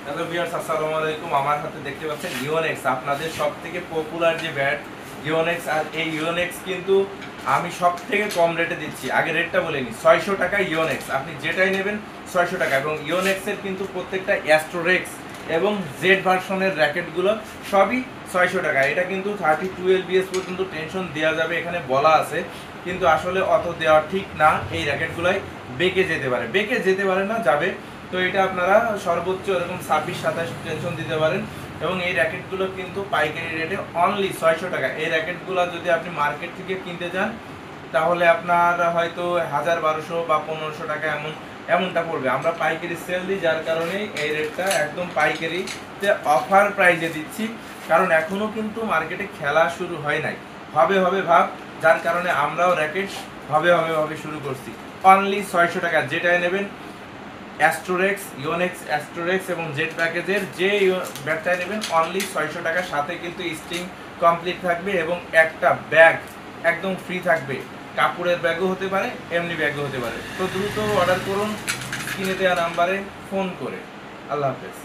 Hello viewers, আসসালামু আলাইকুম। আমার হাতে দেখতে পাচ্ছেন ইওনেক্স, আপনাদের সবথেকে পপুলার যে ব্যাট ইওনেক্স। আর এই ইওনেক্স কিন্তু আমি সবথেকে কম রেটে দিচ্ছি। আগে রেটটা বলে নিই, 600 টাকা ইওনেক্স, আপনি যেটাই নেবেন 600 টাকা। এবং ইওনেক্সের কিন্তু প্রত্যেকটা অ্যাস্ট্রোরেক্স এবং জেড ভার্সনের র্যাকেটগুলো সবই 600 টাকা। এটা কিন্তু 32 LBS পর্যন্ত টেনশন দেওয়া যাবে এখানে বলা আছে, কিন্তু আসলে অত দেওয়া ঠিক না। এই র্যাকেটগুলাই বেঁকে যেতে পারে না, যাবে। তো এটা আপনারা সর্বোচ্চ এরকম 26-27 টেনশন দিতে পারেন। এবং এই র্যাকেটগুলো কিন্তু পাইকারি রেটে অনলি 600 টাকা। এই র্যাকেটগুলো যদি আপনি মার্কেট থেকে কিনতে যান তাহলে আপনার হয়তো 1000-1200 বা 1500 টাকা এমনটা পড়বে। আমরা পাইকারি সেল দিই, যার কারণে এই রেটটা একদম পাইকারিতে অফার প্রাইজে দিচ্ছি। কারণ এখনো কিন্তু মার্কেটে খেলা শুরু হয় নাই, হবে হবে ভাব, যার কারণে আমরাও র্যাকেট হবে শুরু করছি। অনলি 600 টাকা, যেটাই নেবেন অ্যাস্ট্রোরেক্স, ইওনেক্স অ্যাস্ট্রোরেক্স এবং জেট প্যাকেজের যে ব্যাগটাই নেবেন অনলি 600 টাকার সাথে কিন্তু স্টিং কমপ্লিট থাকবে এবং একটা ব্যাগ একদম ফ্রি থাকবে। কাপড়ের ব্যাগও হতে পারে, এমনি ব্যাগও হতে পারে। তো দ্রুত অর্ডার করুন স্ক্রিনে দেওয়া নাম্বারে ফোন করে। আল্লাহ হাফেজ।